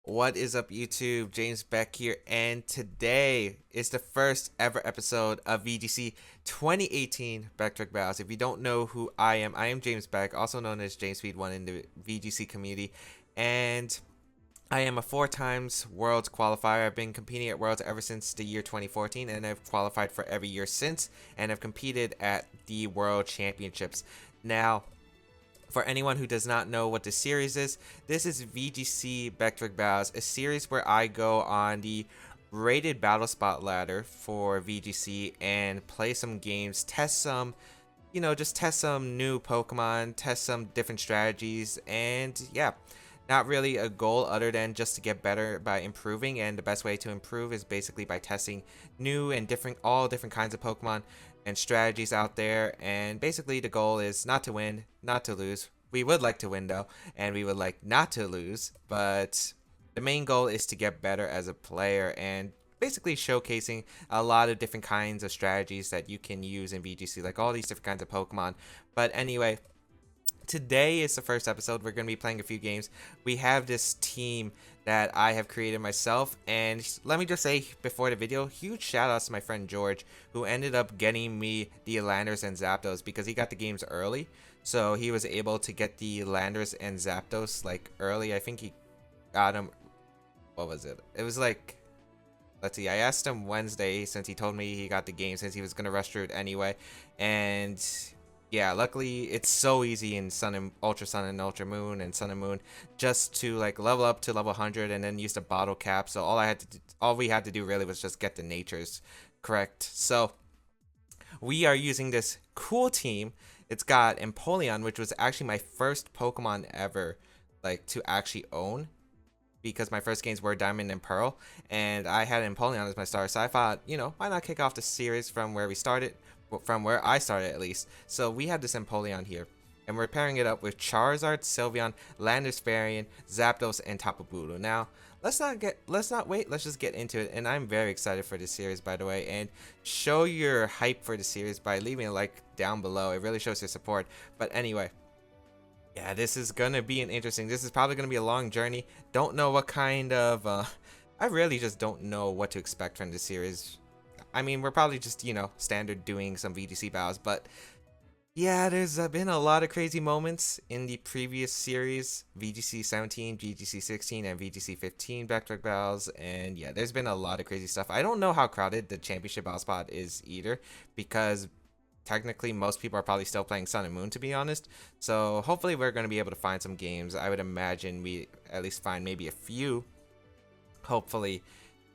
What is up, YouTube? James Baek here, and today is the first ever episode of VGC 2018 Baek Battles. If you don't know who I am James Baek, also known as James Speed1 in the VGC community, and I am a 4 times Worlds qualifier. I've been competing at Worlds ever since the year 2014, and I've qualified for every year since, and I've competed at the World Championships. Now, for anyone who does not know what this series is, this is VGC Baek Battles, a series where I go on the rated battle spot ladder for VGC and play some games, test some, just test some new Pokemon, test some different strategies, and yeah, not really a goal other than just to get better by improving. And the best way to improve is basically by testing new and all different kinds of Pokemon and strategies out there. And basically the goal is not to win, not to lose. We would like to win though, and we would like not to lose, but the main goal is to get better as a player and basically showcasing a lot of different kinds of strategies that you can use in VGC, like all these different kinds of Pokemon. But anyway, today is the first episode. We're going to be playing a few games. We have this team that I have created myself, and let me just say before the video, huge shout outs to my friend George, who ended up getting me the Landers and Zapdos because he got the games early. So he was able to get the Landers and Zapdos like early. I think he got them, what was it? It was like, let's see, I asked him Wednesday since he told me he got the game since he was going to rush through it anyway. And yeah, luckily it's so easy in Sun and Ultra Moon and Sun and Moon just to like level up to level 100 and then use the bottle cap. So all we had to do really was just get the natures correct. So we are using this cool team. It's got Empoleon, which was actually my first Pokemon ever like to actually own, because my first games were Diamond and Pearl, and I had Empoleon as my starter. So I thought, why not kick off the series from where we started, from where I started at least. So we have this Empoleon here, and we're pairing it up with Charizard, Sylveon, Landers, Zapdos, and Tapu Bulu. Now, let's not wait, let's just get into it. And I'm very excited for this series, by the way, and show your hype for the series by leaving a like down below. It really shows your support. But anyway, yeah, this is gonna be this is probably gonna be a long journey. Don't know what kind of I really just don't know what to expect from this series. I mean, we're probably just, standard doing some VGC battles, but yeah, there's been a lot of crazy moments in the previous series, VGC 17, VGC 16, and VGC 15 Back battles, and yeah, there's been a lot of crazy stuff. I don't know how crowded the championship battle spot is either, because technically most people are probably still playing Sun and Moon, to be honest. So hopefully we're going to be able to find some games. I would imagine we at least find maybe a few, hopefully.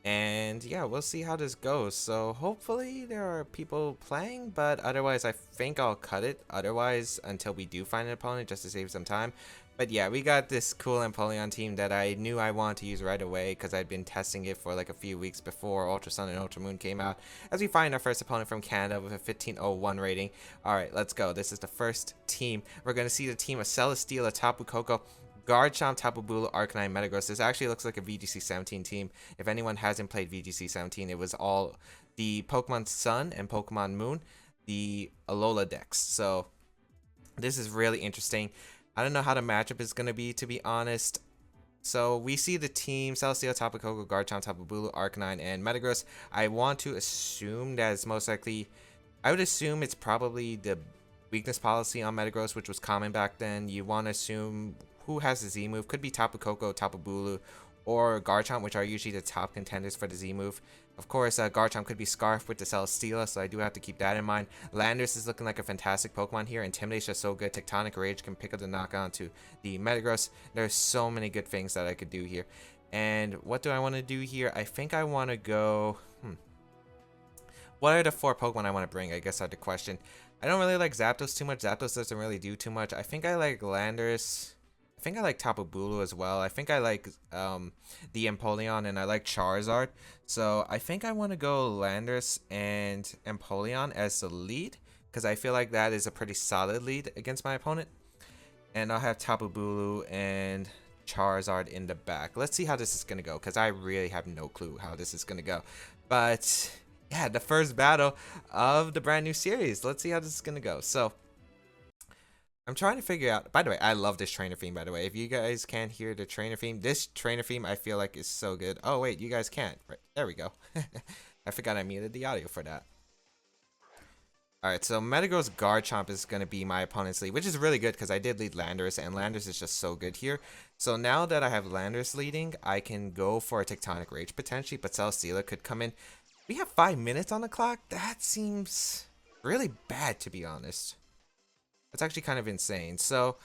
And yeah, we'll see how this goes. So hopefully there are people playing, but otherwise I think I'll cut it otherwise until we do find an opponent, just to save some time. But yeah, we got this cool Empoleon team that I knew I wanted to use right away because I'd been testing it for like a few weeks before Ultra Sun and Ultra Moon came out. As we find our first opponent from Canada with a 1501 rating. Alright, let's go. This is the first team. We're going to see the team of Celesteela, Tapu Koko, Garchomp, Tapu Bulu, Arcanine, Metagross. This actually looks like a VGC 17 team. If anyone hasn't played VGC 17, it was all the Pokemon Sun and Pokemon Moon, the Alola decks. So this is really interesting. I don't know how the matchup is going to be, to be honest. So we see the team, Celesteela, Tapu Koko, Garchomp, Tapu Bulu, Arcanine, and Metagross. I want to assume that it's most likely, I would assume it's probably the weakness policy on Metagross, which was common back then. You want to assume who has the Z move. Could be Tapu Koko, Tapu Bulu, or Garchomp, which are usually the top contenders for the Z move. Of course, Garchomp could be Scarf with the Celesteela, so I do have to keep that in mind. Landers is looking like a fantastic Pokemon here. Intimidate's just so good. Tectonic Rage can pick up the knockout to the Metagross. There's so many good things that I could do here. And what do I want to do here? I think I want to go... What are the 4 Pokemon I want to bring? I guess that's the question. I don't really like Zapdos too much. Zapdos doesn't really do too much. I think I like Landers. I think I like Tapu Bulu as well. I think I like the Empoleon, and I like Charizard. So I think I want to go Landers and Empoleon as the lead, because I feel like that is a pretty solid lead against my opponent. And I'll have Tapu Bulu and Charizard in the back. Let's see how this is going to go, because I really have no clue how this is going to go. But yeah, the first battle of the brand new series. Let's see how this is going to go. So I'm trying to figure out. By the way, I love this trainer theme. By the way, if you guys can't hear the trainer theme, this trainer theme I feel like is so good. Oh wait, you guys can't. Right there we go. I forgot I muted the audio for that. All right, so Metagross Garchomp is going to be my opponent's lead, which is really good because I did lead Landorus, and Landorus is just so good here. So now that I have Landorus leading, I can go for a Tectonic Rage potentially, but Celesteela could come in. We have 5 minutes on the clock? That seems really bad, to be honest. That's actually kind of insane. So,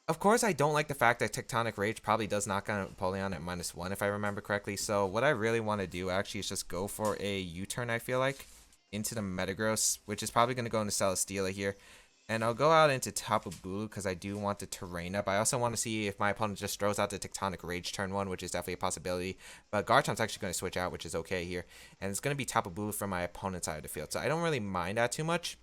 of course, I don't like the fact that Tectonic Rage probably does knock out Empoleon at -1, if I remember correctly. So, what I really want to do actually is just go for a U-turn, I feel like, into the Metagross, which is probably going to go into Celesteela here. And I'll go out into Tapu Bulu because I do want the terrain up. I also want to see if my opponent just throws out the Tectonic Rage turn 1, which is definitely a possibility. But Garchomp's actually going to switch out, which is okay here. And it's going to be Tapu Bulu from my opponent's side of the field. So I don't really mind that too much,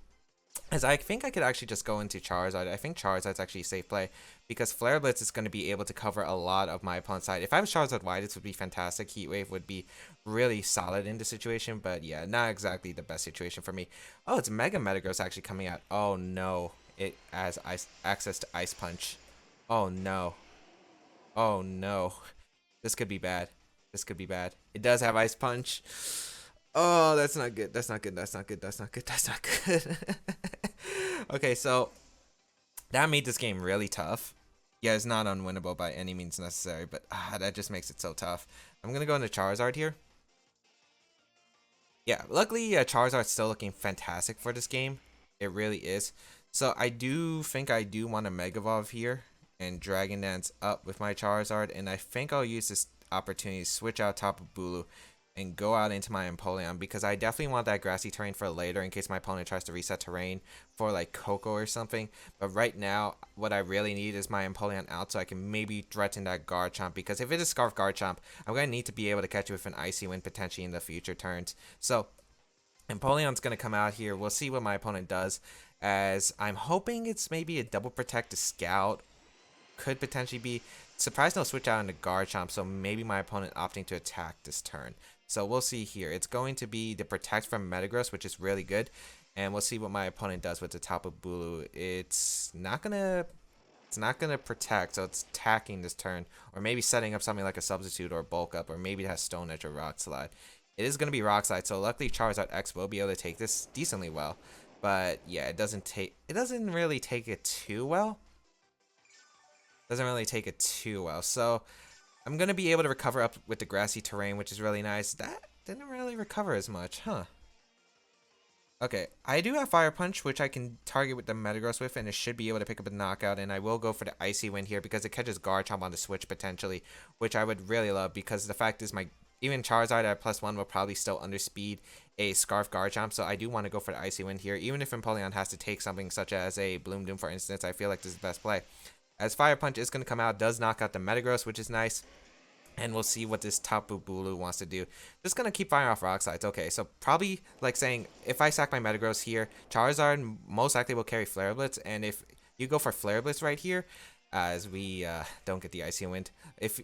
as I think I could actually just go into Charizard. I think Charizard's actually a safe play because Flare Blitz is going to be able to cover a lot of my opponent's side. If I was Charizard wide, this would be fantastic. Heat Wave would be really solid in the situation, but yeah, not exactly the best situation for me. Oh, it's Mega Metagross actually coming out. Oh no, it has access to Ice Punch. Oh no. Oh no. This could be bad. This could be bad. It does have Ice Punch. Oh, that's not good. That's not good. That's not good. That's not good. That's not good. Okay, so that made this game really tough. Yeah, it's not unwinnable by any means necessary, but that just makes it so tough. I'm going to go into Charizard here. Yeah, luckily Charizard's still looking fantastic for this game. It really is. So I do think I do want to Mega Evolve here and Dragon Dance up with my Charizard, and I think I'll use this opportunity to switch out Tapu Bulu and go out into my Empoleon because I definitely want that grassy terrain for later in case my opponent tries to reset terrain for like Coco or something. But right now, what I really need is my Empoleon out so I can maybe threaten that Garchomp, because if it is Scarf Garchomp, I'm going to need to be able to catch it with an Icy Wind potentially in the future turns. So Empoleon's going to come out here. We'll see what my opponent does, as I'm hoping it's maybe a double protect to Scout. Could potentially be. Surprised no switch out into Garchomp, so maybe my opponent opting to attack this turn. So we'll see here. It's going to be the Protect from Metagross, which is really good. And we'll see what my opponent does with the Tapu Bulu. It's not gonna protect, so it's attacking this turn. Or maybe setting up something like a Substitute or Bulk Up, or maybe it has Stone Edge or Rock Slide. It is gonna be Rock Slide, so luckily Charizard X will be able to take this decently well. But yeah, it doesn't really take it too well. Doesn't really take it too well. So I'm going to be able to recover up with the grassy terrain, which is really nice. That didn't really recover as much, huh? Okay, I do have Fire Punch, which I can target with the Metagross with, and it should be able to pick up a knockout, and I will go for the Icy Wind here because it catches Garchomp on the switch potentially, which I would really love, because the fact is even Charizard at +1 will probably still underspeed a Scarf Garchomp, so I do want to go for the Icy Wind here. Even if Empoleon has to take something such as a Bloom Doom, for instance, I feel like this is the best play. As Fire Punch is going to come out, does knock out the Metagross, which is nice. And we'll see what this Tapu Bulu wants to do. Just going to keep firing off Rock Slides. Okay, so probably like saying, if I sack my Metagross here, Charizard most likely will carry Flare Blitz. And if you go for Flare Blitz right here, as we don't get the Icy Wind, if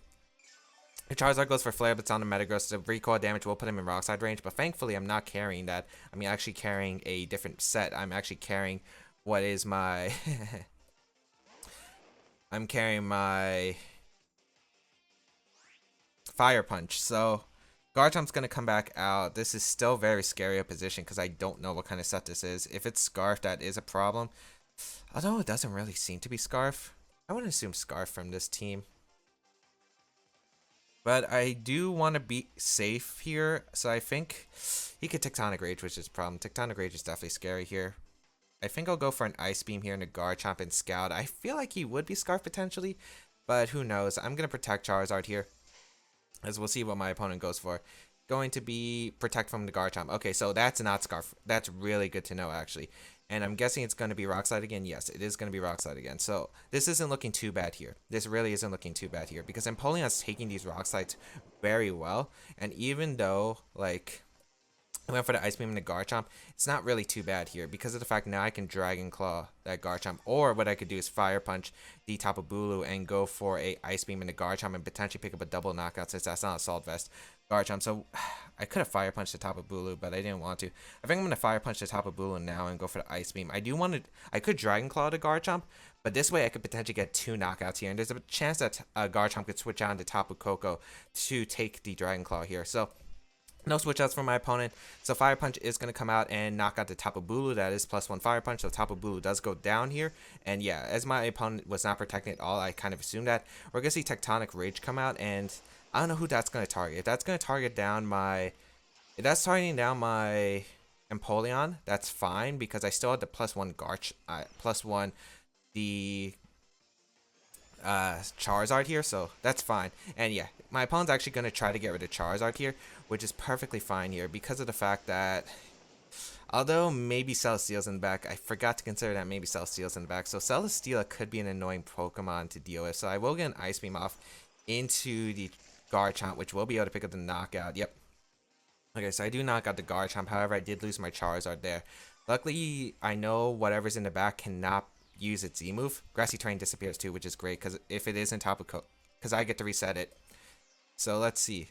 Charizard goes for Flare Blitz on the Metagross, the recoil damage will put him in Rock Slide range. But thankfully, I'm not carrying that. I'm actually carrying a different set. I'm actually carrying what is my... I'm carrying my Fire Punch. So Garchomp's going to come back out. This is still very scary a position because I don't know what kind of set this is. If it's Scarf, that is a problem. Although it doesn't really seem to be Scarf. I wouldn't assume Scarf from this team. But I do want to be safe here. So I think he could Tectonic Rage, which is a problem. Tectonic Rage is definitely scary here. I think I'll go for an Ice Beam here into Garchomp and Scout. I feel like he would be Scarf potentially, but who knows. I'm going to protect Charizard here, as we'll see what my opponent goes for. Going to be Protect from the Garchomp. Okay, so that's not Scarf. That's really good to know, actually. And I'm guessing it's going to be Rock Slide again. Yes, it is going to be Rock Slide again. So this isn't looking too bad here. This really isn't looking too bad here, because Empoleon's taking these Rock Slides very well. And even though, like, I went for the Ice Beam and the Garchomp. It's not really too bad here because of the fact now I can Dragon Claw that Garchomp. Or what I could do is Fire Punch the Tapu Bulu and go for a Ice Beam and the Garchomp and potentially pick up a double knockout since that's not Assault Vest Garchomp. So I could have Fire Punched the Tapu Bulu, but I didn't want to. I think I'm going to Fire Punch the Tapu Bulu now and go for the Ice Beam. I could Dragon Claw the Garchomp, but this way I could potentially get 2 knockouts here. And there's a chance that Garchomp could switch on to Tapu Koko to take the Dragon Claw here. So no switch outs from my opponent. So Fire Punch is going to come out and knock out the Tapu Bulu. That is +1 Fire Punch. So Tapu Bulu does go down here. And yeah, as my opponent was not protecting at all, I kind of assumed that. We're going to see Tectonic Rage come out. And I don't know who that's going to target. If that's going to target down my... If that's targeting down my Empoleon, that's fine. Because I still had the +1 +1 the... Charizard here, so that's fine. And yeah, my opponent's actually going to try to get rid of Charizard here, which is perfectly fine here because of the fact that although maybe Celesteela's in the back, I forgot to consider that maybe Celesteela's in the back, so Celesteela could be an annoying Pokemon to deal with. So I will get an Ice Beam off into the Garchomp, which will be able to pick up the knockout. Yep. Okay, so I do knock out the Garchomp, however I did lose my Charizard there. Luckily, I know whatever's in the back cannot use its Z-move. Grassy Terrain disappears too, which is great because if it is in Tapu Koko, because I get to reset it. So let's see.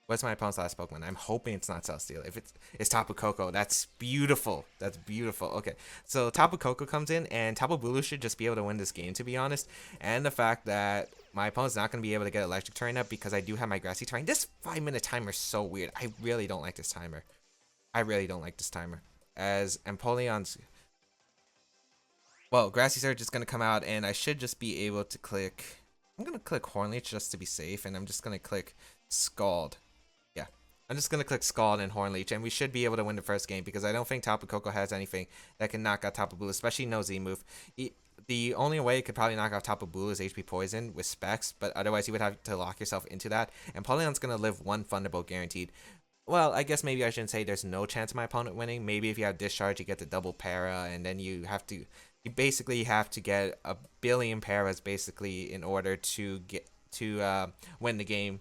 What's my opponent's last Pokemon? I'm hoping it's not Celesteela. If it's Tapu Koko, that's beautiful. That's beautiful. Okay, so Tapu Koko comes in, and Tapu Bulu should just be able to win this game, to be honest. And the fact that my opponent's not going to be able to get Electric Terrain up because I do have my Grassy Terrain. This 5-minute timer is so weird. I really don't like this timer. I really don't like this timer. As Empoleon's... Well, Grassy Surge is going to come out, and I should just be able to click... I'm going to click Horn Leech just to be safe, and I'm just going to click Scald. Yeah, I'm just going to click Scald and Horn Leech, and we should be able to win the first game, because I don't think Tapu Koko has anything that can knock out Tapu Bulu, especially no Z-move. The only way it could probably knock out Tapu Bulu is HP Poison with Specs, but otherwise you would have to lock yourself into that, and Poleon's going to live 1 Thunderbolt guaranteed. Well, I guess maybe I shouldn't say there's no chance of my opponent winning. Maybe if you have Discharge, you get the double para, and then you basically have to get a billion paras basically in order to get to win the game,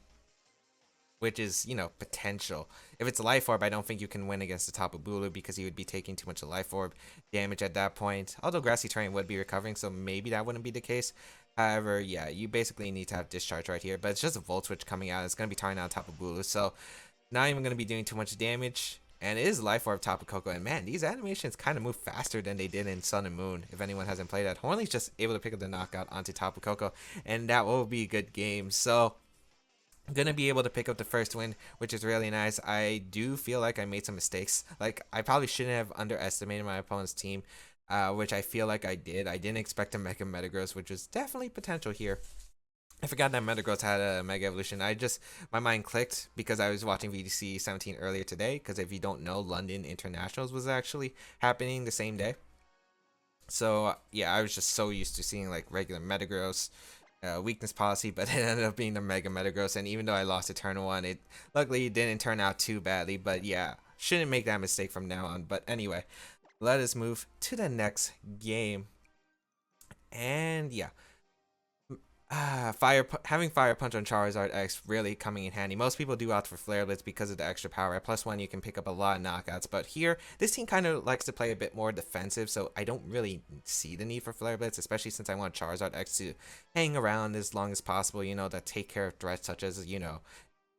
which is, you know, potential. If it's a Life Orb, I don't think you can win against the Tapu Bulu because you would be taking too much Life Orb damage at that point. Although Grassy Terrain would be recovering, so maybe that wouldn't be the case. However, yeah, you basically need to have Discharge right here, but it's just a Volt Switch coming out. It's going to be targeting out Tapu Bulu, so not even going to be doing too much damage. And it is Life Orb Tapu Koko, and man, these animations kind of move faster than they did in Sun and Moon, if anyone hasn't played that. Hornley's just able to pick up the knockout onto Tapu Koko, and that will be a good game. So, I'm going to be able to pick up the first win, which is really nice. I do feel like I made some mistakes. Like, I probably shouldn't have underestimated my opponent's team, which I feel like I did. I didn't expect a Mega Metagross, which was definitely potential here. I forgot that Metagross had a Mega Evolution. My mind clicked because I was watching VGC 17 earlier today. Because if you don't know, London Internationals was actually happening the same day. So yeah, I was just so used to seeing like regular Metagross, weakness policy, but it ended up being the Mega Metagross. And even though I lost to turn 1, luckily it didn't turn out too badly. But yeah, shouldn't make that mistake from now on. But anyway, let us move to the next game. And yeah. Having Fire Punch on Charizard X really coming in handy. Most people do opt for Flare Blitz because of the extra power. At +1, you can pick up a lot of knockouts. But here, this team kind of likes to play a bit more defensive, so I don't really see the need for Flare Blitz, especially since I want Charizard X to hang around as long as possible, you know, that take care of threats such as, you know,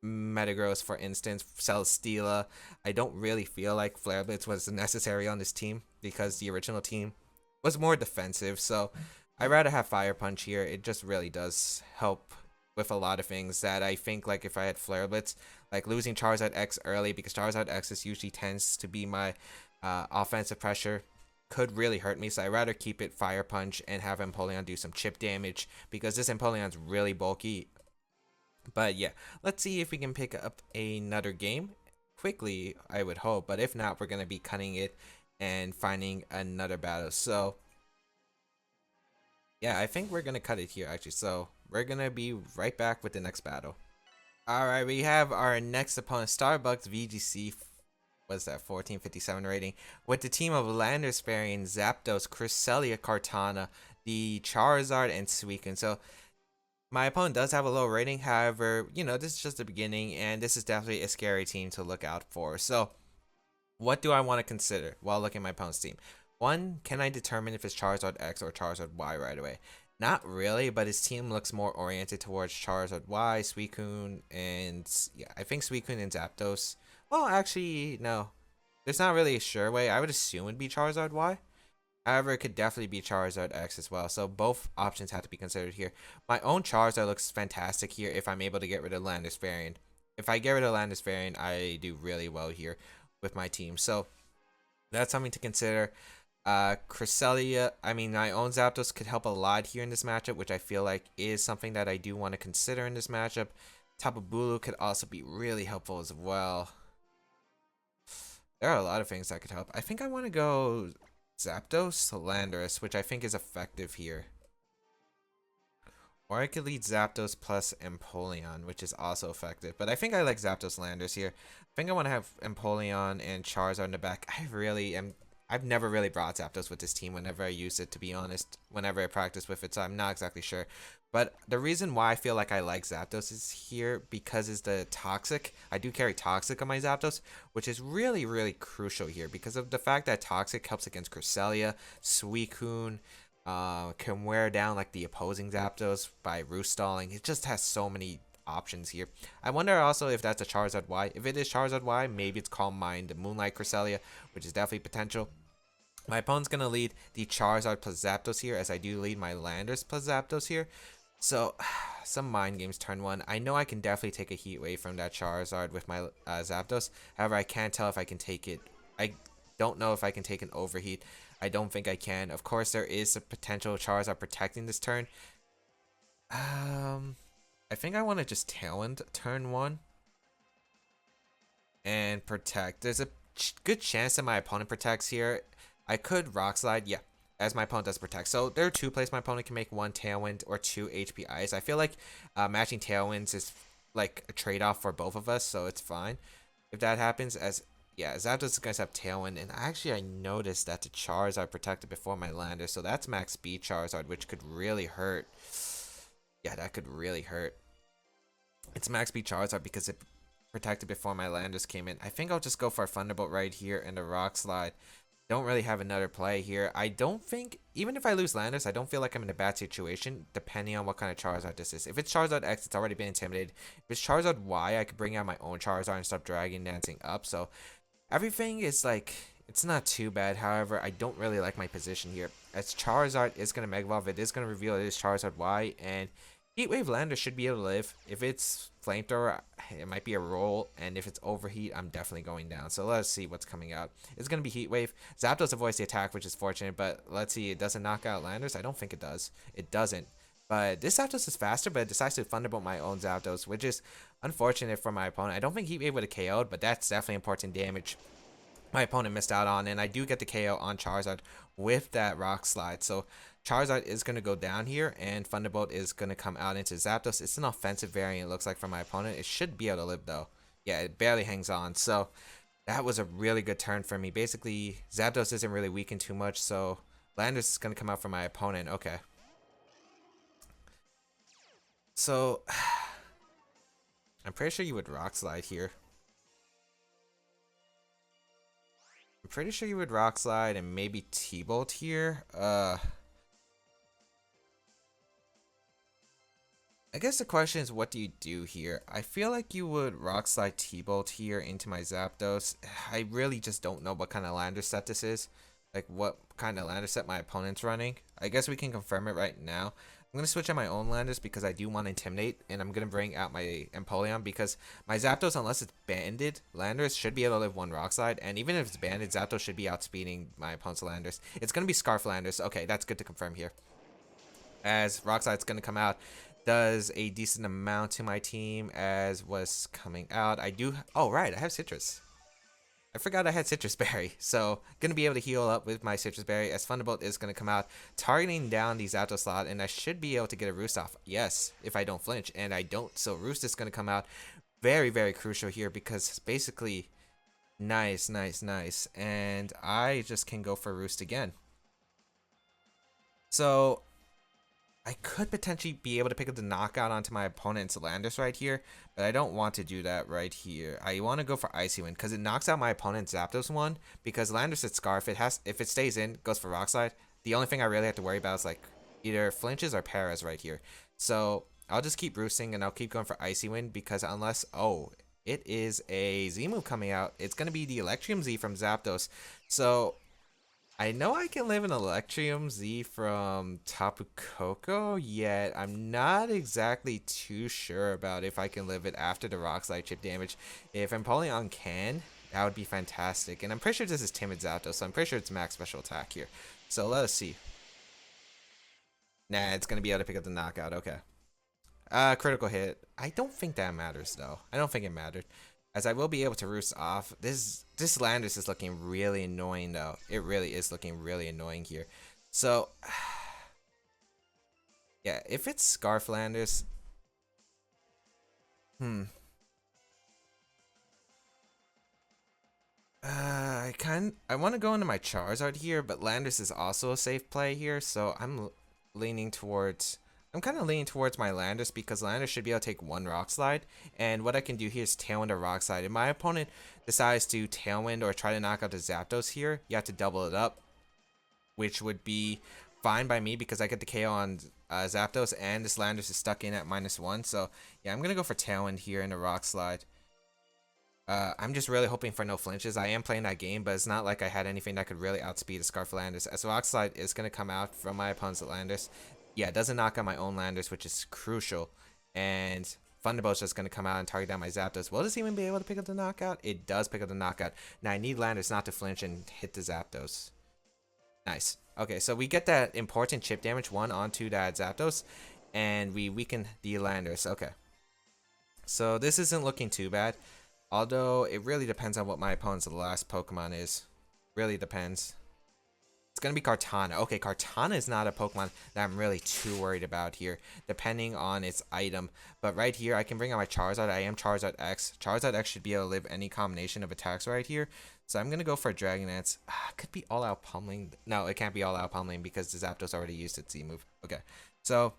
Metagross, for instance, Celesteela. I don't really feel like Flare Blitz was necessary on this team because the original team was more defensive, so I'd rather have Fire Punch here. It just really does help with a lot of things that I think, like, if I had Flare Blitz, like losing Charizard X early, because Charizard X usually tends to be my offensive pressure, could really hurt me. So I'd rather keep it Fire Punch and have Empoleon do some chip damage, because this Empoleon's really bulky. But yeah, let's see if we can pick up another game quickly, I would hope. But if not, we're going to be cutting it and finding another battle. So yeah, I think we're going to cut it here, actually. So we're going to be right back with the next battle. Alright, we have our next opponent, Starbucks VGC, what's that, 1457 rating, with the team of Landorus, Zapdos, Cresselia, Kartana, the Charizard, and Suicune. So my opponent does have a low rating, however, you know, this is just the beginning, and this is definitely a scary team to look out for. So what do I want to consider while looking at my opponent's team? One, can I determine if it's Charizard X or Charizard Y right away? Not really, but his team looks more oriented towards Charizard Y, Suicune, and yeah, I think Suicune and Zapdos. Well, actually, no. There's not really a sure way. I would assume it'd be Charizard Y. However, it could definitely be Charizard X as well. So both options have to be considered here. My own Charizard looks fantastic here if I'm able to get rid of Landis variant. If I get rid of Landis variant, I do really well here with my team. So that's something to consider. Cresselia, I mean, my own Zapdos could help a lot here in this matchup, which I feel like is something that I do want to consider in this matchup. Tapu Bulu could also be really helpful as well. There are a lot of things that could help. I think I want to go Zapdos to Landorus, which I think is effective here. Or I could lead Zapdos plus Empoleon, which is also effective. But I think I like Zapdos Landorus here. I think I want to have Empoleon and Charizard in the back. I've never really brought Zapdos with this team whenever I use it, to be honest, whenever I practice with it, so I'm not exactly sure. But the reason why I feel like I like Zapdos is here because it's the Toxic. I do carry Toxic on my Zapdos, which is really, really crucial here because of the fact that Toxic helps against Cresselia, Suicune, can wear down like the opposing Zapdos by roost stalling. It just has so many options here. I wonder also if that's a Charizard Y. If it is Charizard Y, maybe it's Calm Mind, Moonlight Cresselia, which is definitely potential. My opponent's going to lead the Charizard plus Zapdos here, as I do lead my Landers plus Zapdos here. So, some mind games turn one. I know I can definitely take a Heat Wave from that Charizard with my Zapdos. However, I can't tell if I can take it. I don't know if I can take an Overheat. I don't think I can. Of course, there is a potential Charizard protecting this turn. I think I want to just Tailwind turn one and protect. There's a good chance that my opponent protects here. I could Rock Slide, yeah, as my opponent does protect. So there are two plays my opponent can make, one Tailwind or two HP Ice. I feel like matching Tailwinds is like a trade-off for both of us, so it's fine if that happens. As yeah, Zapdos is going to have Tailwind, and actually I noticed that the Charizard protected before my Lander, so that's max speed Charizard, which could really hurt. Yeah, that could really hurt. It's max speed Charizard because it protected before my Landers came in. I think I'll just go for a Thunderbolt right here and a Rock Slide. Don't really have another play here. I don't think, even if I lose Landers, I don't feel like I'm in a bad situation, depending on what kind of Charizard this is. If it's Charizard X, it's already been intimidated. If it's Charizard Y, I could bring out my own Charizard and stop Dragon Dancing up. So everything is like, it's not too bad. However, I don't really like my position here. As Charizard is going to Mega Evolve, it is going to reveal it is Charizard Y, and Heat Wave Lander should be able to live. If it's Flamethrower, it might be a roll, and if it's Overheat, I'm definitely going down. So let's see what's coming out. It's going to be Heat Wave. Zapdos avoids the attack, which is fortunate, but let's see. It doesn't knock out Landers. I don't think it does. It doesn't. But this Zapdos is faster, but it decides to Thunderbolt my own Zapdos, which is unfortunate for my opponent. I don't think Heat Wave would have KO'd, but that's definitely important damage my opponent missed out on, and I do get the KO on Charizard with that Rock Slide. So Charizard is going to go down here, and Thunderbolt is going to come out into Zapdos. It's an offensive variant, it looks like, for my opponent. It should be able to live, though. Yeah, it barely hangs on. So that was a really good turn for me. Basically, Zapdos isn't really weakened too much, so Landers is going to come out for my opponent. Okay. So I'm pretty sure you would Rock Slide here. I'm pretty sure you would Rock Slide and maybe T-Bolt here. I guess the question is, what do you do here? I feel like you would Rock Slide T-Bolt here into my Zapdos. I really just don't know what kind of Lander set this is. Like, what kind of Lander set my opponent's running. I guess we can confirm it right now. I'm going to switch out my own Landers because I do want to Intimidate, and I'm going to bring out my Empoleon because my Zapdos, unless it's banded, Landers should be able to live one Rock Slide, and even if it's banded, Zapdos should be outspeeding my opponent's Landers. It's going to be Scarf Landers. Okay, that's good to confirm here. As Rock Slide's going to come out, does a decent amount to my team as was coming out. I do, oh right, I have Citrus. I forgot I had Citrus Berry, so gonna be able to heal up with my Citrus Berry as Thunderbolt is gonna come out, targeting down the Zapdos slot, and I should be able to get a Roost off. Yes, if I don't flinch, and I don't, so Roost is gonna come out. Very, very crucial here because basically, nice, and I just can go for Roost again. So I could potentially be able to pick up the knockout onto my opponent's Landis right here, but I don't want to do that right here. I want to go for Icy Wind because it knocks out my opponent's Zapdos one. Because Landis at Scarf, if it stays in, goes for Rock Slide. The only thing I really have to worry about is like either flinches or paras right here. So I'll just keep roosting and I'll keep going for Icy Wind because unless it is a Z move coming out, it's gonna be the Electrium Z from Zapdos. So I know I can live an Electrium Z from Tapu Koko, yet I'm not exactly too sure about if I can live it after the Rock Slide chip damage. If Empoleon can, that would be fantastic. And I'm pretty sure this is Timid Zapdos, so I'm pretty sure it's max special attack here. So let us see. Nah, it's going to be able to pick up the knockout. Okay. Critical hit. I don't think that matters, though. I don't think it mattered. As I will be able to roost off. This Landis is looking really annoying, though. It really is looking really annoying here. So, yeah, if it's Scarf Landis, I want to go into my Charizard here, but Landis is also a safe play here, so I'm kind of leaning towards my Landis because Landis should be able to take one Rock Slide, and what I can do here is Tailwind or Rock Slide. If my opponent decides to Tailwind or try to knock out the Zapdos here, you have to double it up, which would be fine by me because I get the KO on Zapdos, and this Landis is stuck in at -1, so yeah, I'm going to go for Tailwind here in a Rock Slide. I'm just really hoping for no flinches. I am playing that game, but it's not like I had anything that could really outspeed a Scarf Landis. As Rock Slide is going to come out from my opponent's Landis. Yeah, it doesn't knock out my own Landis, which is crucial. And Thunderbolt's just going to come out and target down my Zapdos. Will this even be able to pick up the knockout? It does pick up the knockout. Now, I need Landis not to flinch and hit the Zapdos. Nice. Okay, so we get that important chip damage 1 onto that Zapdos, and we weaken the Landis. Okay. So this isn't looking too bad. Although, it really depends on what my opponent's last Pokemon is. Really depends. It's going to be Kartana. Okay, Kartana is not a Pokemon that I'm really too worried about here, depending on its item. But right here, I can bring out my Charizard. I am Charizard X. Charizard X should be able to live any combination of attacks right here. So I'm going to go for Dragon Dance. Could be All Out Pummeling. No, it can't be All Out Pummeling because the Zapdos already used its Z move. Okay, so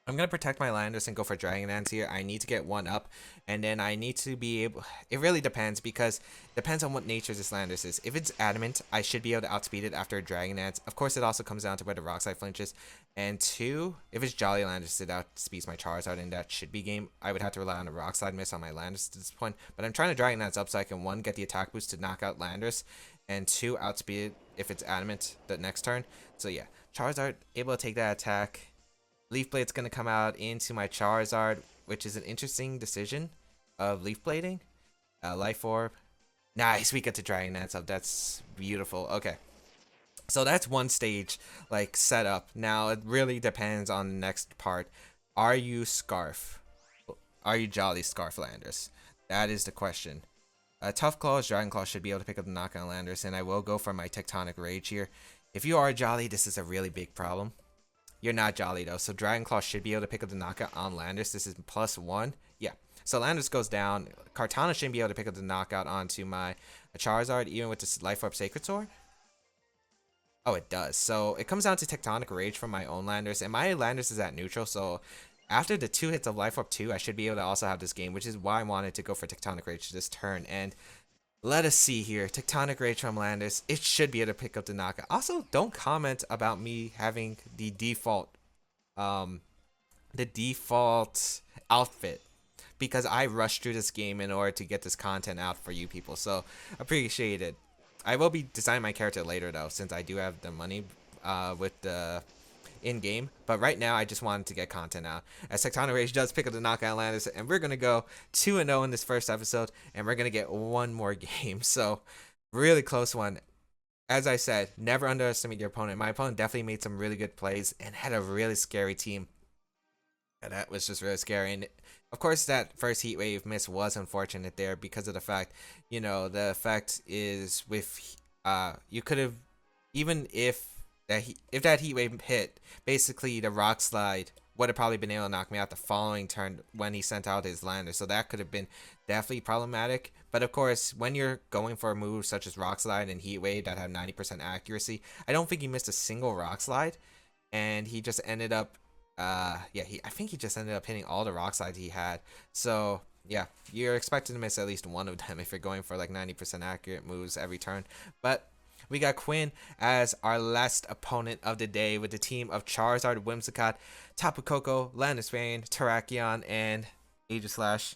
I'm going to protect my Landis and go for Dragon Dance here. I need to get one up, and then I need to be able... It really depends, because it depends on what nature this Landis is. If it's Adamant, I should be able to outspeed it after a Dragon Dance. Of course, it also comes down to where the Rock Slide flinches. And 2, if it's Jolly Landis, it outspeeds my Charizard, and that should be game. I would have to rely on a Rock Slide miss on my Landis at this point. But I'm trying to Dragon Dance up so I can, 1, get the attack boost to knock out Landis, and 2, outspeed it if it's Adamant the next turn. So yeah, Charizard able to take that attack. Leaf Blade's going to come out into my Charizard, which is an interesting decision of Leaf Blading. Life Orb. Nice, we get to Dragon Dance up. That's beautiful. Okay. So that's one stage, like, set up. Now, it really depends on the next part. Are you Scarf? Are you Jolly Scarf Landers? That is the question. Tough Claws, Dragon Claw should be able to pick up the knockout Landers, and I will go for my Tectonic Rage here. If you are Jolly, this is a really big problem. You're not Jolly, though, so Dragon Claw should be able to pick up the knockout on Landis. This is +1. Yeah, so Landis goes down. Kartana shouldn't be able to pick up the knockout onto my Charizard, even with this Life Orb Sacred Sword. Oh, it does. So it comes down to Tectonic Rage from my own Landis, and my Landis is at neutral, so after the 2 hits of Life Orb 2, I should be able to also have this game, which is why I wanted to go for Tectonic Rage this turn. And let us see here. Tectonic Rage from Landis. It should be able to pick up the knockout. Also, don't comment about me having the default outfit, because I rushed through this game in order to get this content out for you people. So, appreciate it. I will be designing my character later, though, since I do have the money with the in-game, but right now I just wanted to get content out. As Tectonic Rage does pick up the knockout Landis, and we're gonna go 2-0 in this first episode, and we're gonna get one more game. So really close one. As I said, never underestimate your opponent. My opponent definitely made some really good plays and had a really scary team. And that was just really scary. And of course, that first Heat Wave miss was unfortunate there because of the fact, you know, the effect is with you could have, even if that Heat Wave hit, basically the Rock Slide would have probably been able to knock me out the following turn when he sent out his Lander. So that could have been definitely problematic. But of course, when you're going for a move such as Rock Slide and Heat Wave that have 90% accuracy, I don't think he missed a single Rock Slide. And he just ended up Yeah, I think he just ended up hitting all the rock slides he had. So yeah, you're expected to miss at least one of them if you're going for like 90% accurate moves every turn. But we got Quinn as our last opponent of the day with the team of Charizard, Whimsicott, Tapu Koko, Landisfarne, Terrakion, and Aegislash.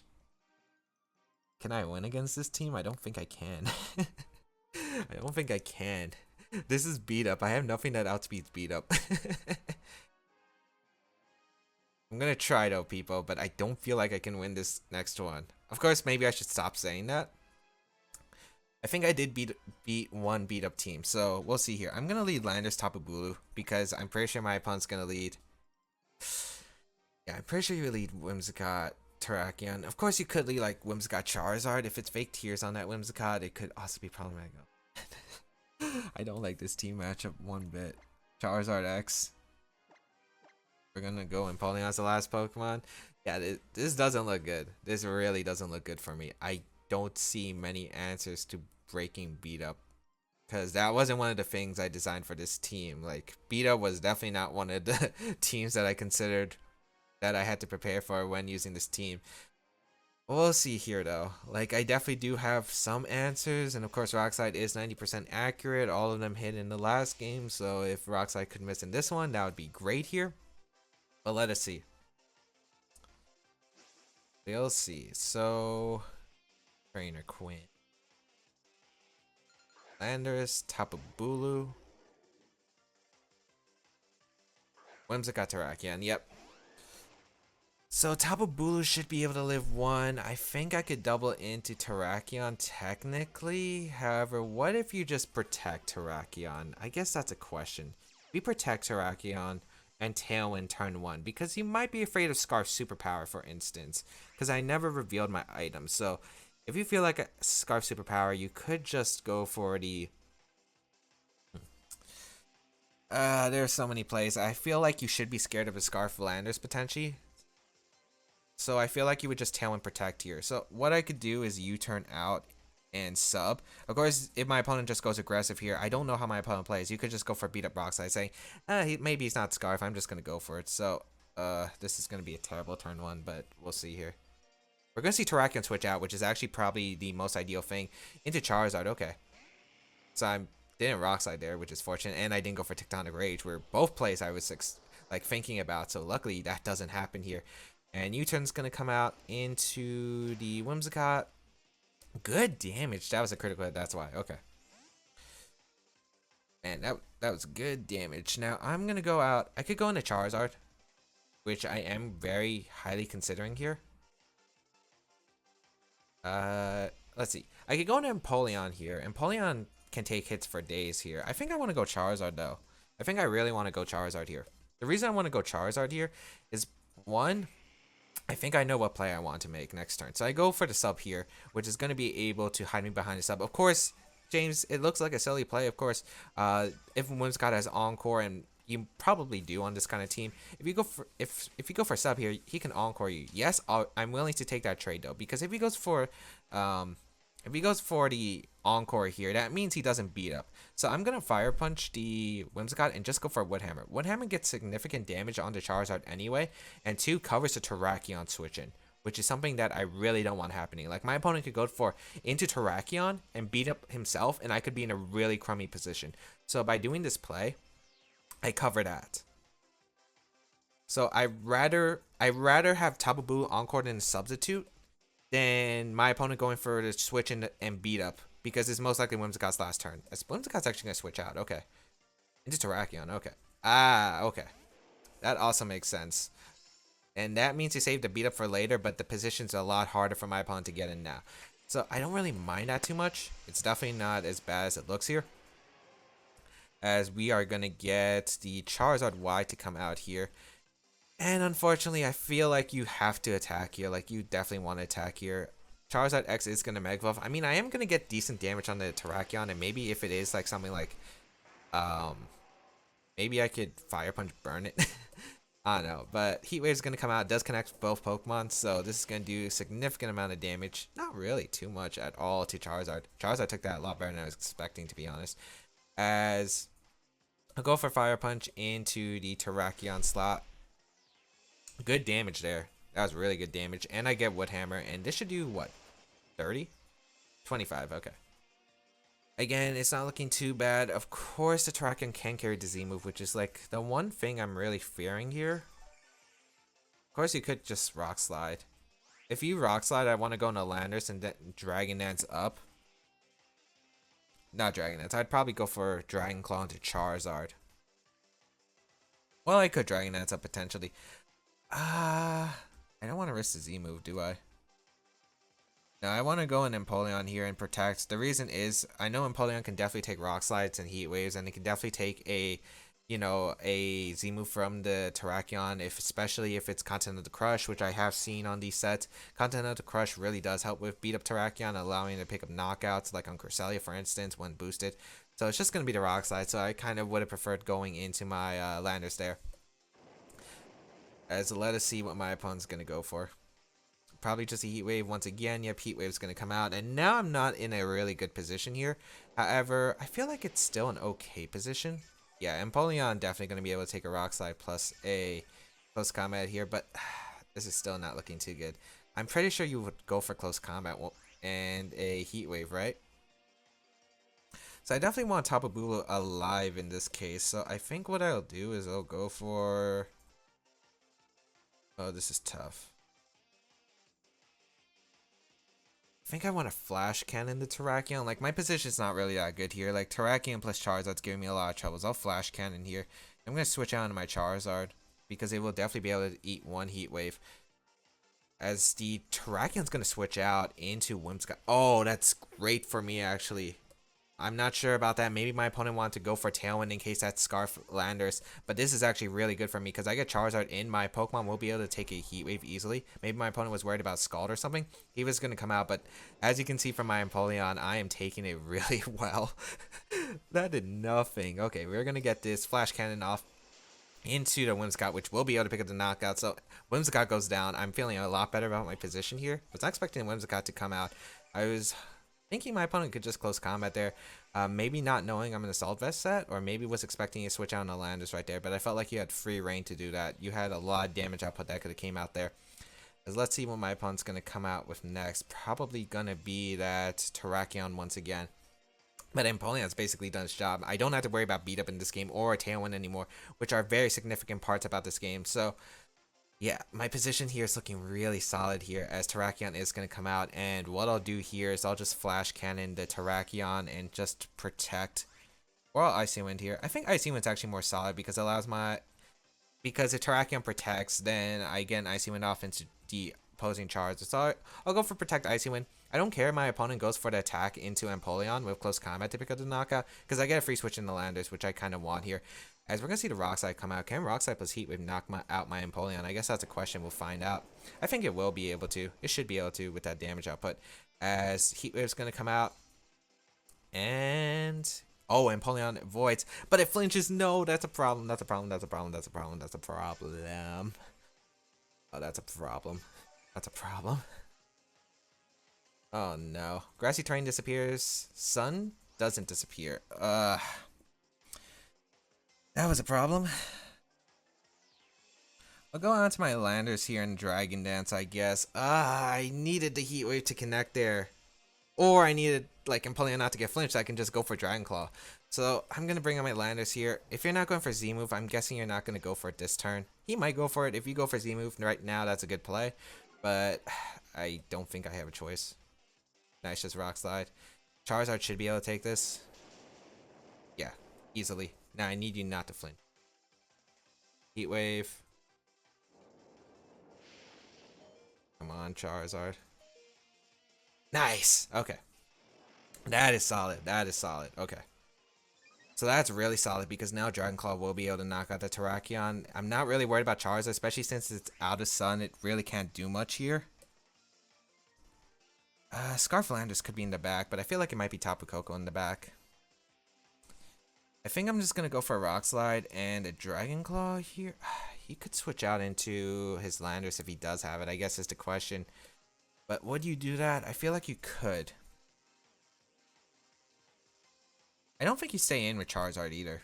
Can I win against this team? I don't think I can. I don't think I can. This is beat up. I have nothing that outspeeds beat up. I'm gonna try though, people, but I don't feel like I can win this next one. Of course, maybe I should stop saying that. I think I did beat one beat up team, so we'll see here. I'm gonna lead Landers Tapu Bulu because I'm pretty sure my opponent's gonna lead. Yeah, I'm pretty sure you lead Whimsicott, Terrakion. Of course, you could lead like Whimsicott Charizard. If it's fake tears on that Whimsicott, it could also be problematic. I don't like this team matchup one bit. Charizard X. We're gonna go Empoleon as the last Pokemon. Yeah, this doesn't look good. This really doesn't look good for me. I don't see many answers to breaking beat up, because that wasn't one of the things I designed for this team. Like, beat up was definitely not one of the teams that I considered that I had to prepare for when using this team. We'll see here though. Like, I definitely do have some answers, and of course Rockslide is 90% accurate. All of them hit in the last game, so if Rockslide could miss in this one, that would be great here. But let us see. We'll see. So, Trainer Quinn, Landers, Tapu Bulu, Whimsicott, Terrakion. Yep. So Tapu Bulu should be able to live one. I think I could double into Terrakion technically. However, what if you just protect Terrakion? I guess that's a question. We protect Terrakion and Tailwind turn 1, because he might be afraid of Scarf Superpower, for instance, because I never revealed my items. So if you feel like a Scarf Superpower, you could just go for the... there's so many plays. I feel like you should be scared of a Scarf Landers potentially. So I feel like you would just Tailwind Protect here. So what I could do is U-turn out and sub. Of course, if my opponent just goes aggressive here, I don't know how my opponent plays. You could just go for beat up Rockslide, saying, maybe he's not Scarf. I'm just going to go for it. So this is going to be a terrible turn 1, but we'll see here. We're going to see Terrakion switch out, which is actually probably the most ideal thing, into Charizard. Okay. So I didn't Rockslide there, which is fortunate, and I didn't go for Tectonic Rage, where both plays I was like thinking about. So luckily that doesn't happen here. And U-turn's going to come out into the Whimsicott. Good damage. That was a critical hit. That's why. Okay. And that was good damage. Now, I'm going to go out. I could go into Charizard, which I am very highly considering here. Let's see. I could go into Empoleon here. Empoleon can take hits for days here. I think I want to go Charizard, though. I think I really want to go Charizard here. The reason I want to go Charizard here is, one, I think I know what play I want to make next turn. So I go for the sub here, which is going to be able to hide me behind the sub. Of course, James, it looks like a silly play. Of course, if Whimsicott has Encore, and you probably do on this kind of team, if you go for if you go for sub here, he can Encore you. Yes, I'm willing to take that trade though, because if he goes for the Encore here, that means he doesn't beat up. So I'm going to Fire Punch the Whimsicott and just go for Wood Hammer. Wood Hammer gets significant damage on the Charizard anyway, and 2 covers the Terrakion switch in, which is something that I really don't want happening. Like, my opponent could go for into Terrakion and beat up himself, and I could be in a really crummy position. So by doing this play, I cover that. So I rather have Tapu Bulu Encore than substitute than my opponent going for the switch in and beat up, because it's most likely Whimsicott's last turn. Whimsicott's actually going to switch out. Okay. Into Terrakion. Okay. Okay. That also makes sense. And that means he saved the beat up for later, but the position's a lot harder for my opponent to get in now. So I don't really mind that too much. It's definitely not as bad as it looks here, as we are going to get the Charizard Y to come out here. And unfortunately, I feel like you have to attack here. Like, you definitely want to attack here. Charizard X is going to Mega Evolve. I mean, I am going to get decent damage on the Terrakion, and maybe if it is like something like, maybe I could Fire Punch burn it. I don't know, but Heat Wave is going to come out. It does connect both Pokemon, so this is going to do a significant amount of damage. Not really too much at all to Charizard. Charizard took that a lot better than I was expecting, to be honest. As I'll go for Fire Punch into the Terrakion slot. Good damage there. That was really good damage. And I get Wood Hammer. And this should do what? 30? 25. Okay. Again, it's not looking too bad. Of course, the Terrakion can carry the Z move, which is like the one thing I'm really fearing here. Of course, you could just Rock Slide. If you Rock Slide, I want to go into Landers and then Dragon Dance up. Not Dragon Dance. I'd probably go for Dragon Claw into Charizard. Well, I could Dragon Dance up potentially. I don't want to risk the Z move, do I? No, I want to go in Empoleon here and protect. The reason is I know Empoleon can definitely take Rock Slides and Heat Waves, and it can definitely take a, you know, a Z move from the Terrakion, especially if it's Continental Crush, which I have seen on these sets. Continental Crush really does help with beat up Terrakion, allowing it to pick up knockouts, like on Cresselia, for instance, when boosted. So it's just going to be the Rock Slide, so I kind of would have preferred going into my Landers there. Let us see what my opponent's going to go for. Probably just a Heat Wave once again. Yep, Heat Wave's going to come out. And now I'm not in a really good position here. However, I feel like it's still an okay position. Yeah, Empoleon definitely going to be able to take a Rock Slide plus a close combat here. But this is still not looking too good. I'm pretty sure you would go for close combat and a Heat Wave, right? So I definitely want Tapu Bulu alive in this case. So I think what I'll do is I'll go for... Oh, this is tough. I think I want to Flash Cannon the Terrakion. Like, my position's not really that good here. Like, Terrakion plus Charizard's giving me a lot of troubles. I'll Flash Cannon here. I'm going to switch out into my Charizard because it will definitely be able to eat one Heat Wave. As the Terrakion's going to switch out into Whimsicott. Oh, that's great for me, actually. I'm not sure about that. Maybe my opponent wanted to go for Tailwind in case that's Scarf Landers. But this is actually really good for me because I get Charizard in. My Pokemon will be able to take a Heat Wave easily. Maybe my opponent was worried about Scald or something. He was going to come out. But as you can see from my Empoleon, I am taking it really well. That did nothing. Okay, we're going to get this Flash Cannon off into the Whimsicott, which will be able to pick up the knockout. So Whimsicott goes down. I'm feeling a lot better about my position here. I was not expecting Whimsicott to come out. I was thinking my opponent could just close combat there. Maybe not knowing I'm an Assault Vest set, or maybe was expecting you to switch out on Landers right there, but I felt like you had free reign to do that. You had a lot of damage output that could have came out there. Let's see what my opponent's going to come out with next. Probably going to be that Terrakion once again. But Empoleon's basically done its job. I don't have to worry about beat up in this game or a Tailwind anymore, which are very significant parts about this game. So yeah, my position here is looking really solid here as Terrakion is going to come out. And what I'll do here is I'll just Flash Cannon the Terrakion and just protect. Or I'll Icy Wind here. I think Icy Wind's actually more solid because it allows my... Because if Terrakion protects, then I get an Icy Wind off into the opposing charge. So I'll go for Protect Icy Wind. I don't care if my opponent goes for the attack into Empoleon with close combat to pick up the knockout, because I get a free switch in the Landers, which I kind of want here. As we're going to see the Rock Slide come out. Can Rock Slide plus Heat Wave knock out my Empoleon? I guess that's a question we'll find out. I think it will be able to. It should be able to with that damage output. As Heat Wave's going to come out. And... Oh, Empoleon avoids. But it flinches. No, that's a problem. That's a problem. That's a problem. That's a problem. That's a problem. Oh, that's a problem. That's a problem. Oh, no. Grassy Terrain disappears. Sun doesn't disappear. That was a problem. I'll go on to my Landers here in Dragon Dance, I guess. I needed the Heat Wave to connect there. Or I needed, like, Empoleon not to get flinched. I can just go for Dragon Claw. So, I'm going to bring on my Landers here. If you're not going for Z-Move, I'm guessing you're not going to go for it this turn. He might go for it. If you go for Z-Move right now, that's a good play. But I don't think I have a choice. Nice, just Rock Slide. Charizard should be able to take this. Yeah, easily. Now, I need you not to flinch. Heat Wave. Come on, Charizard. Nice! Okay. That is solid. That is solid. Okay. So that's really solid because now Dragon Claw will be able to knock out the Terrakion. I'm not really worried about Charizard, especially since it's out of Sun. It really can't do much here. Scarf Landers could be in the back, but I feel like it might be Tapu Koko in the back. I think I'm just going to go for a Rock Slide and a Dragon Claw here. He could switch out into his Landers if he does have it, I guess is the question. But would you do that? I feel like you could. I don't think you stay in with Charizard either.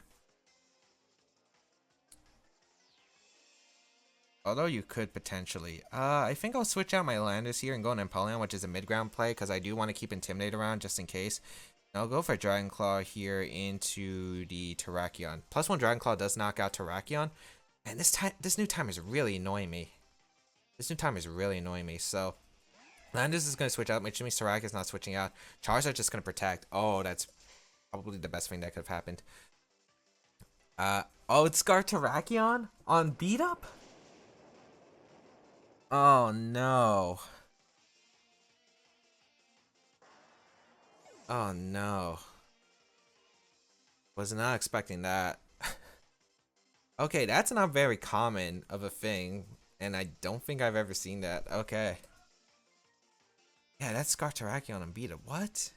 Although you could potentially. I think I'll switch out my Landis here and go on Empoleon, which is a mid-ground play, because I do want to keep Intimidate around just in case. And I'll go for Dragon Claw here into the Terrakion. +1 Dragon Claw does knock out Terrakion. And this new timer is really annoying me. So Landis is going to switch out, which means Terrakion is not switching out. Charizard just going to protect. Oh, that's probably the best thing that could have happened. Oh, it's Scar Terrakion on beat up? Oh no. Oh no. Was not expecting that. Okay, that's not very common of a thing, and I don't think I've ever seen that. Okay. Yeah, that's Scar Terrakion on beat up. What?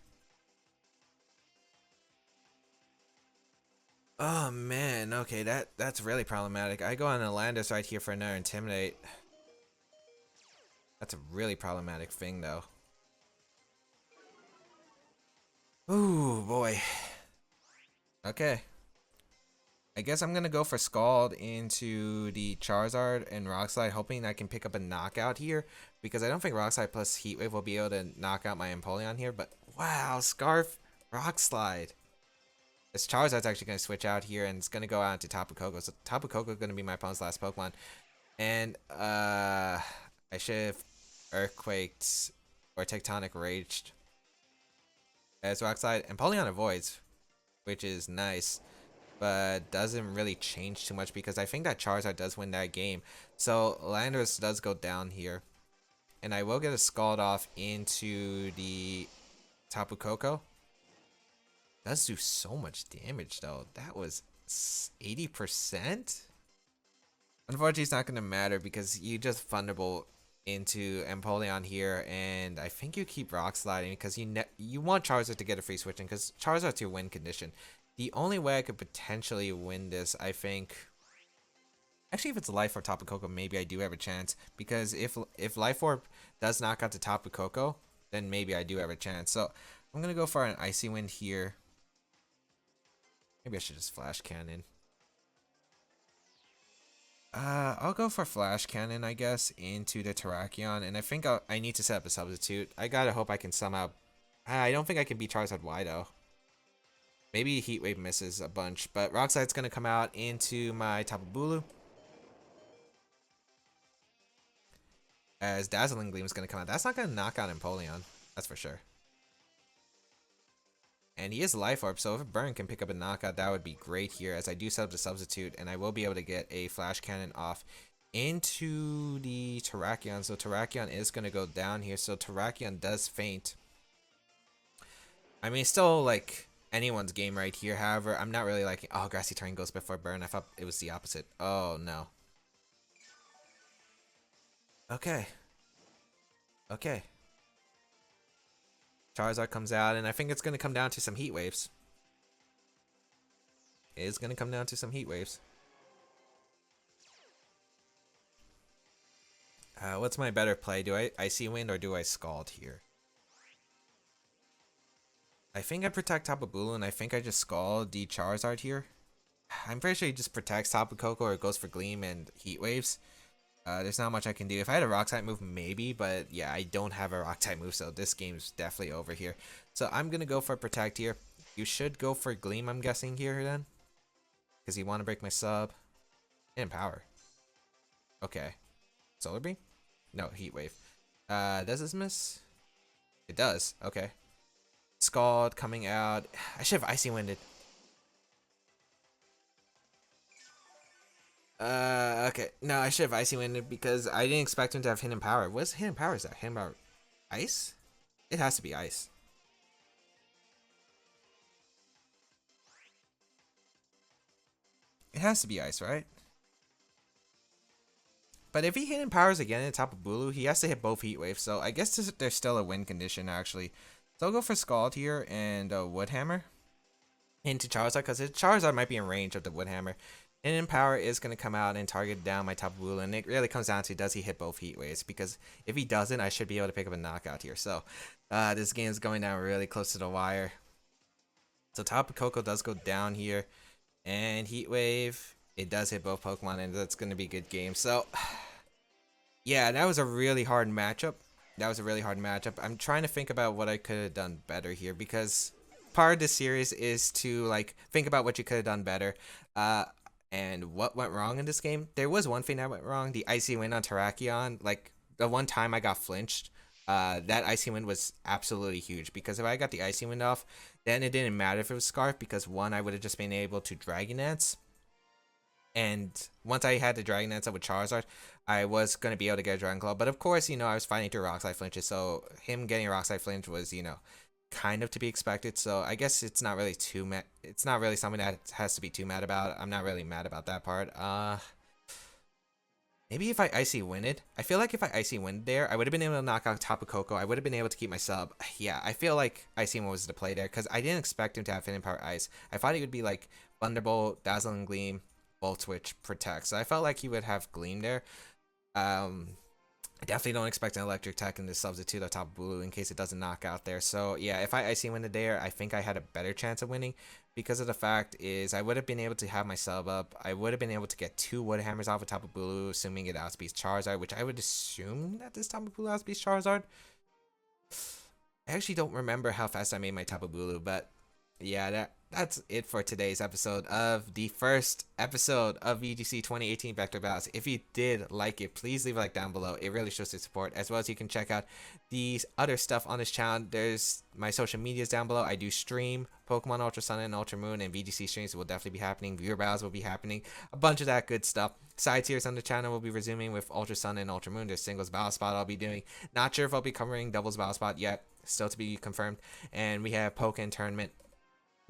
Oh man, okay, that's really problematic. I go on a Landis right here for another Intimidate. That's a really problematic thing though. Ooh boy. Okay. I guess I'm gonna go for Scald into the Charizard and Rock Slide, hoping I can pick up a knockout here, because I don't think Rock Slide plus Heat Wave will be able to knock out my Empoleon here, but wow, Scarf, Rock Slide. This Charizard's actually going to switch out here, and it's going to go out into Tapu Koko. So Tapu Koko is going to be my opponent's last Pokemon. And I should have Earthquaked or Tectonic Raged as Rock Slide. Empoleon avoids, which is nice, but doesn't really change too much because I think that Charizard does win that game. So Landorus does go down here. And I will get a Scald off into the Tapu Koko. Does do so much damage though. That was 80%. Unfortunately, it's not going to matter because you just Thunderbolt into Empoleon here, and I think you keep Rock Sliding because you want Charizard to get a free switching because Charizard's your win condition. The only way I could potentially win this, I think, actually, if it's Life or Tapu Koko, maybe I do have a chance, because if Life Orb does knock out the Tapu Koko, then maybe I do have a chance. So I'm gonna go for an Icy Wind here. Maybe I should just Flash Cannon. I'll go for Flash Cannon, I guess, into the Terrakion, and I think I need to set up a substitute. I gotta hope I can somehow. I don't think I can beat Charizard Y though. Maybe Heat Wave misses a bunch, but Rock Slide's gonna come out into my Tapu Bulu. As Dazzling Gleam is gonna come out. That's not gonna knock out Empoleon, that's for sure. And he is Life Orb, so if Burn can pick up a knockout, that would be great here, as I do set up the substitute, and I will be able to get a Flash Cannon off into the Terrakion. So Terrakion is going to go down here, so Terrakion does faint. I mean, still, like, anyone's game right here. However, I'm not really liking... Oh, Grassy Terrain goes before Burn. I thought it was the opposite. Oh, no. Okay. Okay. Charizard comes out, and I think it's going to come down to some Heat Waves. It is going to come down to some Heat Waves. What's my better play? Do I Icy Wind or do I Scald here? I think I protect Tapu Bulu, and I think I just Scald the Charizard here. I'm pretty sure he just protects Tapu Koko or goes for Gleam and Heat Waves. There's not much I can do. If I had a Rock type move, maybe, but yeah, I don't have a Rock type move, so this game's definitely over here. So I'm gonna go for Protect here. You should go for Gleam, I'm guessing here then, because you want to break my sub. And Power. Okay. Solar Beam? No, Heat Wave. Does this miss? It does. Okay. Scald coming out. I should have Icy Winded. Okay. No, I should have Icy Winded because I didn't expect him to have Hidden Power. What's Hidden Power? Is that Hidden Power? Ice? It has to be Ice. It has to be Ice, right? But if he Hidden Powers again at the top of Bulu, he has to hit both Heat Waves. So I guess there's still a win condition, actually. So I'll go for Scald here and Wood Hammer into Charizard, because Charizard might be in range of the Wood Hammer. And Power is going to come out and target down my Tapu Bulu, and it really comes down to, does he hit both Heat Waves? Because if he doesn't, I should be able to pick up a knockout here. So this game is going down really close to the wire. So Tapu Koko does go down here, and Heat Wave, it does hit both Pokemon, and that's going to be a good game. So Yeah, that was a really hard matchup. That was a really hard matchup. I'm trying to think about what I could have done better here because part of this series is to like think about what you could have done better. Uh, and what went wrong in this game? There was one thing that went wrong: the icy wind on Terrakion. Like the one time I got flinched, that icy wind was absolutely huge because if I got the icy wind off, then it didn't matter if it was Scarf because one, I would have just been able to Dragon Dance, and once I had the Dragon Dance up with Charizard, I was going to be able to get a Dragon Claw. But of course, I was fighting through Rock Slide flinches, so him getting a Rock Slide flinch was, kind of to be expected. So I guess it's not really it's not really something that has to be too mad about. I'm not really mad about that part. Maybe if I Icy Winded, I feel like if I Icy Wind there, I would have been able to knock out Tapu Koko. I would have been able to keep my sub. Yeah, I feel like Icy Wind was the play there because I didn't expect him to have Hidden Power Ice. I thought he would be like Thunderbolt, Dazzling Gleam, Volt Switch, Protect. So I felt like he would have Gleam there. I definitely don't expect an Electric Tech in the substitute on top of Blue in case it doesn't knock out there. So yeah, if I Icy Wind there, I think I had a better chance of winning because of the fact is I would have been able to have my sub up. I would have been able to get 2 Wood Hammers off of Tapu Bulu, assuming it outspeeds Charizard, which I would assume that this Tapu Bulu outspeeds Charizard. I actually don't remember how fast I made my Tapu Bulu, but yeah, that's it for today's episode of the first episode of VGC 2018 Back to Battles. If you did like it, please leave a like down below. It really shows your support, as well as you can check out these other stuff on this channel. There's my social medias down below. I do stream Pokemon Ultra Sun and Ultra Moon, and VGC streams will definitely be happening. Viewer battles will be happening. A bunch of that good stuff. Side tiers on the channel will be resuming with Ultra Sun and Ultra Moon. There's singles battle spot I'll be doing. Not sure if I'll be covering doubles battle spot yet. Still to be confirmed. And we have Pokemon Tournament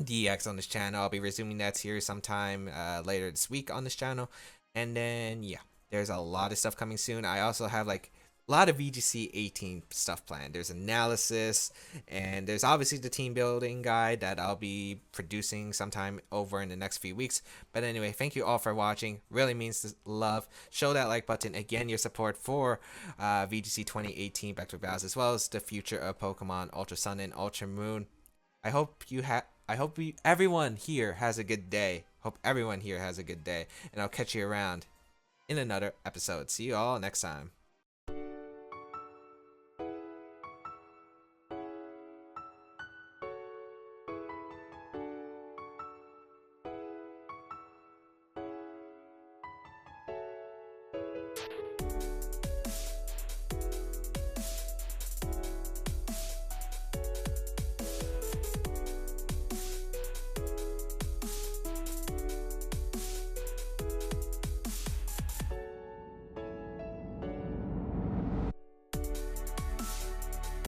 DX on this channel. I'll be resuming that series sometime later this week on this channel. And then, yeah, there's a lot of stuff coming soon. I also have like a lot of VGC 18 stuff planned. There's analysis, and there's obviously the team building guide that I'll be producing sometime over in the next few weeks. But anyway, thank you all for watching. Really means the love. Show that like button. Again, your support for VGC 2018 Back to Battles, as well as the future of Pokemon Ultra Sun and Ultra Moon. I hope everyone here has a good day. Hope everyone here has a good day. And I'll catch you around in another episode. See you all next time.